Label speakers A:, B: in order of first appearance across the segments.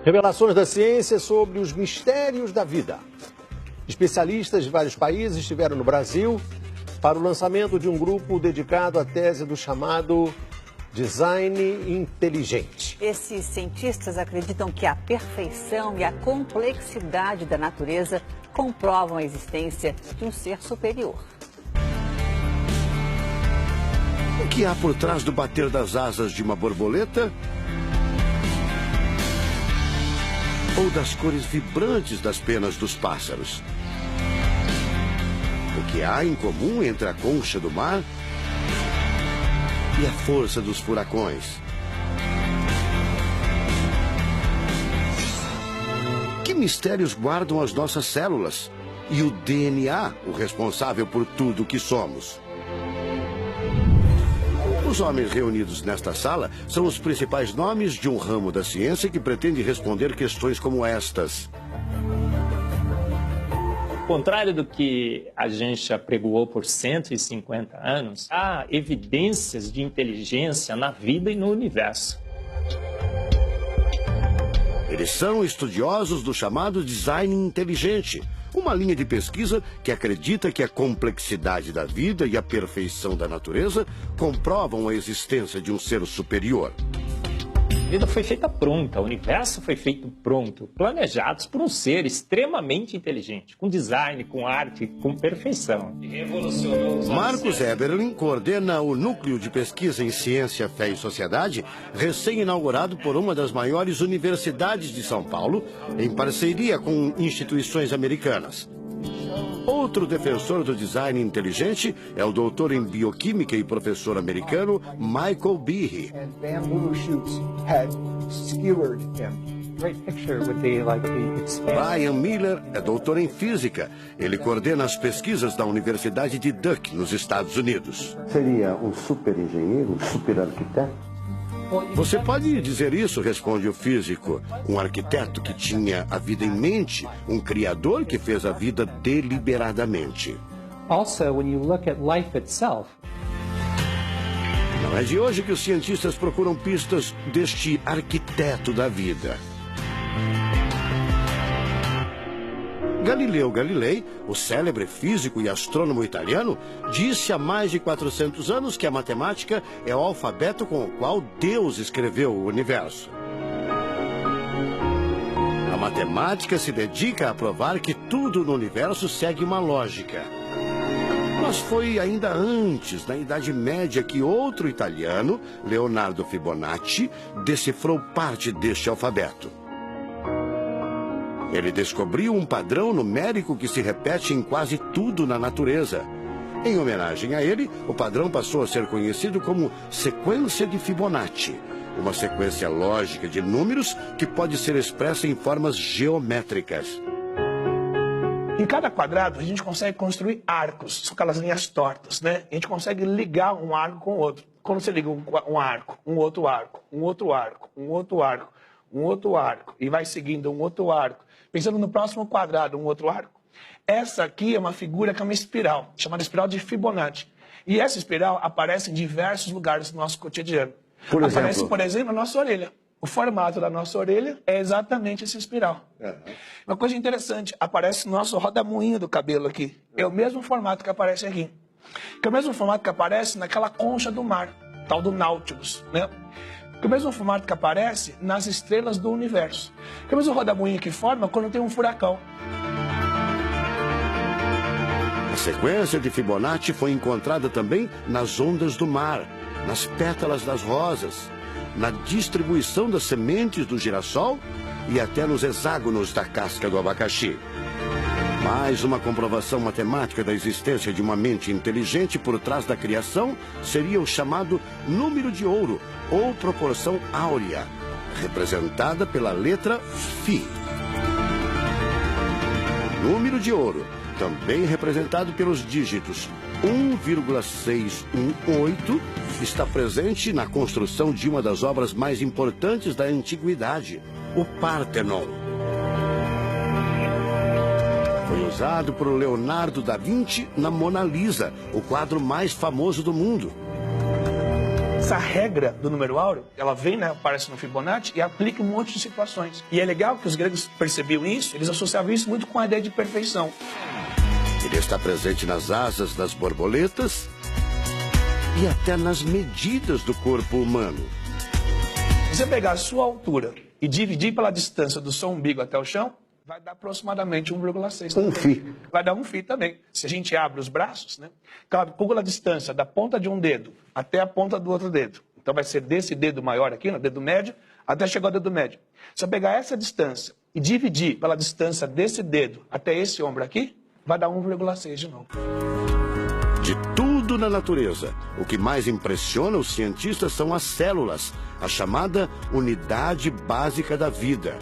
A: Revelações da ciência sobre os mistérios da vida. Especialistas de vários países estiveram no Brasil para o lançamento de um grupo dedicado à tese do chamado design inteligente.
B: Esses cientistas acreditam que a perfeição e a complexidade da natureza comprovam a existência de um ser superior.
C: O que há por trás do bater das asas de uma borboleta? Ou das cores vibrantes das penas dos pássaros? O que há em comum entre a concha do mar e a força dos furacões? Que mistérios guardam as nossas células e o DNA, o responsável por tudo o que somos? Os homens reunidos nesta sala são os principais nomes de um ramo da ciência que pretende responder questões como estas.
D: Ao contrário do que a gente apregoou por 150 anos, há evidências de inteligência na vida e no universo.
C: Eles são estudiosos do chamado design inteligente, uma linha de pesquisa que acredita que a complexidade da vida e a perfeição da natureza comprovam a existência de um ser superior.
D: A vida foi feita pronta, o universo foi feito pronto, planejados por um ser extremamente inteligente, com design, com arte, com perfeição.
C: Marcos Eberlin coordena o Núcleo de Pesquisa em Ciência, Fé e Sociedade, recém-inaugurado por uma das maiores universidades de São Paulo, em parceria com instituições americanas. Outro defensor do design inteligente é o doutor em bioquímica e professor americano Michael Behe. Brian Miller é doutor em física. Ele coordena as pesquisas da Universidade de Duke, nos Estados Unidos.
E: Seria um super engenheiro, um super arquiteto?
C: Você pode dizer isso, responde o físico. Um arquiteto que tinha a vida em mente, um criador que fez a vida deliberadamente.
F: Also, when you look at life itself,
C: não é de hoje que os cientistas procuram pistas deste arquiteto da vida. Galileu Galilei, o célebre físico e astrônomo italiano, disse há mais de 400 anos que a matemática é o alfabeto com o qual Deus escreveu o universo. A matemática se dedica a provar que tudo no universo segue uma lógica. Mas foi ainda antes, na Idade Média, que outro italiano, Leonardo Fibonacci, decifrou parte deste alfabeto. Ele descobriu um padrão numérico que se repete em quase tudo na natureza. Em homenagem a ele, o padrão passou a ser conhecido como sequência de Fibonacci, uma sequência lógica de números que pode ser expressa em formas geométricas.
G: Em cada quadrado, a gente consegue construir arcos, são aquelas linhas tortas, né? A gente consegue ligar um arco com o outro. Quando você liga um arco, um outro arco, um outro arco, um outro arco, um outro arco, e vai seguindo um outro arco, pensando no próximo quadrado, um outro arco. Essa aqui é uma figura que é uma espiral, chamada espiral de Fibonacci. E essa espiral aparece em diversos lugares do nosso cotidiano. Aparece, por exemplo, na nossa orelha. O formato da nossa orelha é exatamente essa espiral. Uma coisa interessante, aparece no nosso rodamuinho do cabelo aqui. É o mesmo formato que aparece aqui. Que é o mesmo formato que aparece naquela concha do mar, tal do Nautilus, né? Que é o mesmo formato que aparece nas estrelas do universo. Que é o mesmo rodamuinho que forma quando tem um furacão.
C: A sequência de Fibonacci foi encontrada também nas ondas do mar, nas pétalas das rosas, na distribuição das sementes do girassol e até nos hexágonos da casca do abacaxi. Mais uma comprovação matemática da existência de uma mente inteligente por trás da criação seria o chamado número de ouro, ou proporção áurea, representada pela letra Φ. O número de ouro, também representado pelos dígitos 1,618, está presente na construção de uma das obras mais importantes da antiguidade, o Parthenon. Foi usado por Leonardo da Vinci na Mona Lisa, o quadro mais famoso do mundo.
G: Essa regra do número áureo, ela vem, né, aparece no Fibonacci e aplica em um monte de situações. E é legal que os gregos percebiam isso, eles associavam isso muito com a ideia de perfeição.
C: Ele está presente nas asas das borboletas e até nas medidas do corpo humano.
G: Se você pegar a sua altura e dividir pela distância do seu umbigo até o chão, vai dar aproximadamente 1,6.
E: Um φ.
G: Vai dar 1 φ também. Se a gente abre os braços, né, calcula a distância da ponta de um dedo até a ponta do outro dedo. Então vai ser desse dedo maior aqui, no dedo médio, até chegar ao dedo médio. Se eu pegar essa distância e dividir pela distância desse dedo até esse ombro aqui, vai dar 1,6 de novo.
C: De tudo na natureza, o que mais impressiona os cientistas são as células, a chamada unidade básica da vida.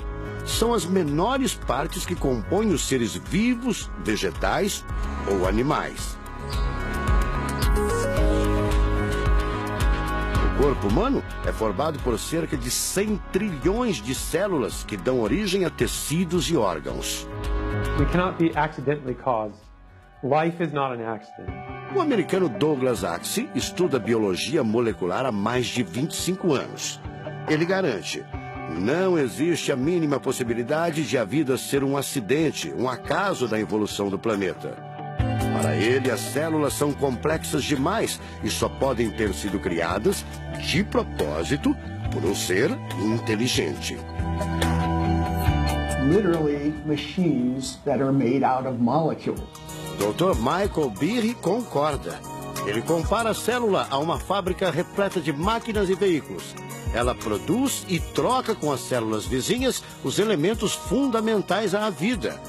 C: São as menores partes que compõem os seres vivos, vegetais ou animais. O corpo humano é formado por cerca de 100 trilhões de células que dão origem a tecidos e órgãos.
F: We cannot be accidentally caused. Life is not an accident.
C: O americano Douglas Axie estuda biologia molecular há mais de 25 anos. Ele garante: não existe a mínima possibilidade de a vida ser um acidente, um acaso da evolução do planeta. Para ele, as células são complexas demais e só podem ter sido criadas, de propósito, por um ser inteligente.
H: Literally machines that are made out of molecules.
C: Dr. Michael Behe concorda. Ele compara a célula a uma fábrica repleta de máquinas e veículos. Ela produz e troca com as células vizinhas os elementos fundamentais à vida.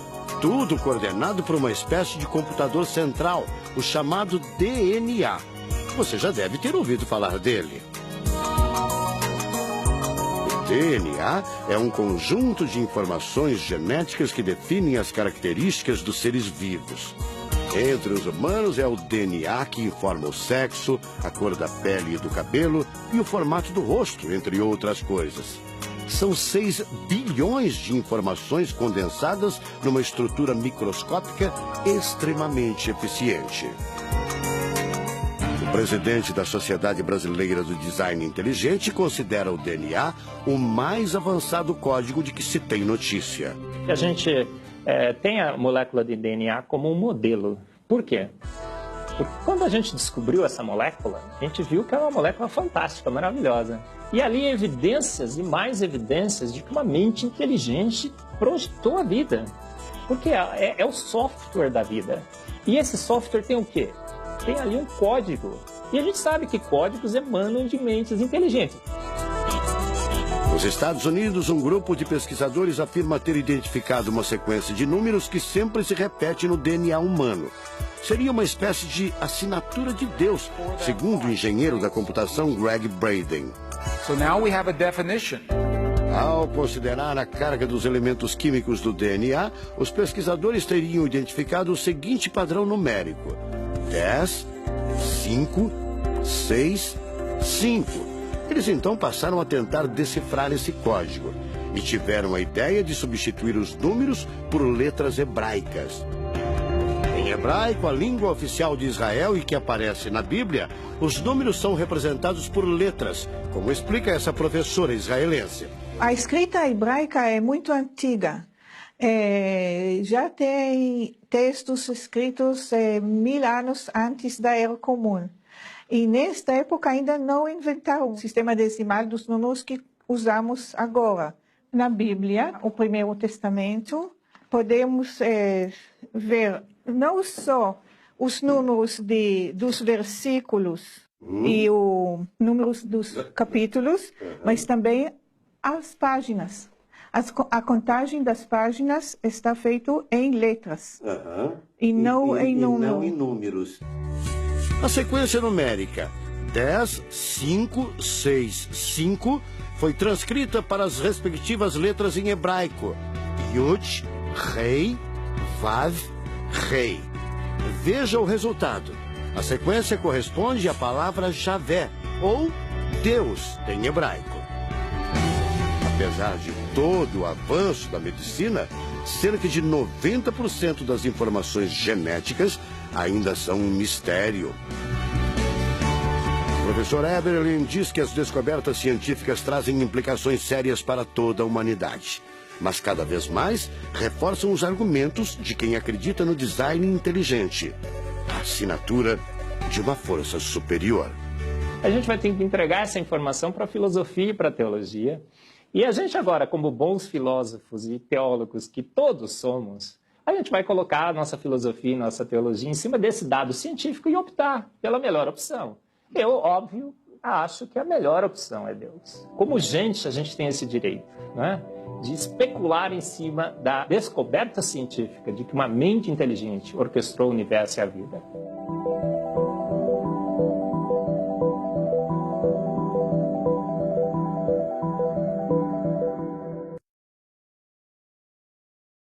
C: Tudo coordenado por uma espécie de computador central, o chamado DNA. Você já deve ter ouvido falar dele. O DNA é um conjunto de informações genéticas que definem as características dos seres vivos. Entre os humanos é o DNA que informa o sexo, a cor da pele e do cabelo e o formato do rosto, entre outras coisas. São 6 bilhões de informações condensadas numa estrutura microscópica extremamente eficiente. O presidente da Sociedade Brasileira do Design Inteligente considera o DNA o mais avançado código de que se tem notícia.
D: A gente tem a molécula de DNA como um modelo. Por quê? Porque quando a gente descobriu essa molécula, a gente viu que é uma molécula fantástica, maravilhosa. E ali evidências e mais evidências de que uma mente inteligente projetou a vida. Porque é o software da vida. E esse software tem o quê? Tem ali um código. E a gente sabe que códigos emanam de mentes inteligentes.
C: Nos Estados Unidos, um grupo de pesquisadores afirma ter identificado uma sequência de números que sempre se repete no DNA humano. Seria uma espécie de assinatura de Deus, segundo o engenheiro da computação Greg Braden.
I: So now we have a definition.
C: Ao considerar a carga dos elementos químicos do DNA, os pesquisadores teriam identificado o seguinte padrão numérico: 10, 5, 6, 5. Eles então passaram a tentar decifrar esse código e tiveram a ideia de substituir os números por letras hebraicas. Em hebraico, a língua oficial de Israel e que aparece na Bíblia, os números são representados por letras, como explica essa professora israelense.
J: A escrita hebraica é muito antiga. Já tem textos escritos 1000 anos antes da Era Comum. E nesta época ainda não inventaram o sistema decimal dos números que usamos agora. Na Bíblia, o Primeiro Testamento, podemos ver não só os números dos versículos e os números dos capítulos, mas também as páginas. A contagem das páginas está feita em letras e não em
C: números. A sequência numérica 10, 5, 6, 5 foi transcrita para as respectivas letras em hebraico: Yud, Rei, Vav, Rei. Veja o resultado. A sequência corresponde à palavra Javé, ou Deus, em hebraico. Apesar de todo o avanço da medicina, cerca de 90% das informações genéticas ainda são um mistério. professor Eberlin diz que as descobertas científicas trazem implicações sérias para toda a humanidade, mas cada vez mais reforçam os argumentos de quem acredita no design inteligente, a assinatura de uma força superior.
D: A gente vai ter que entregar essa informação para a filosofia e para a teologia, e a gente agora, como bons filósofos e teólogos que todos somos, a gente vai colocar a nossa filosofia e nossa teologia em cima desse dado científico e optar pela melhor opção. Eu, óbvio, acho que a melhor opção é Deus. Como gente, a gente tem esse direito, né, de especular em cima da descoberta científica de que uma mente inteligente orquestrou o universo e a vida.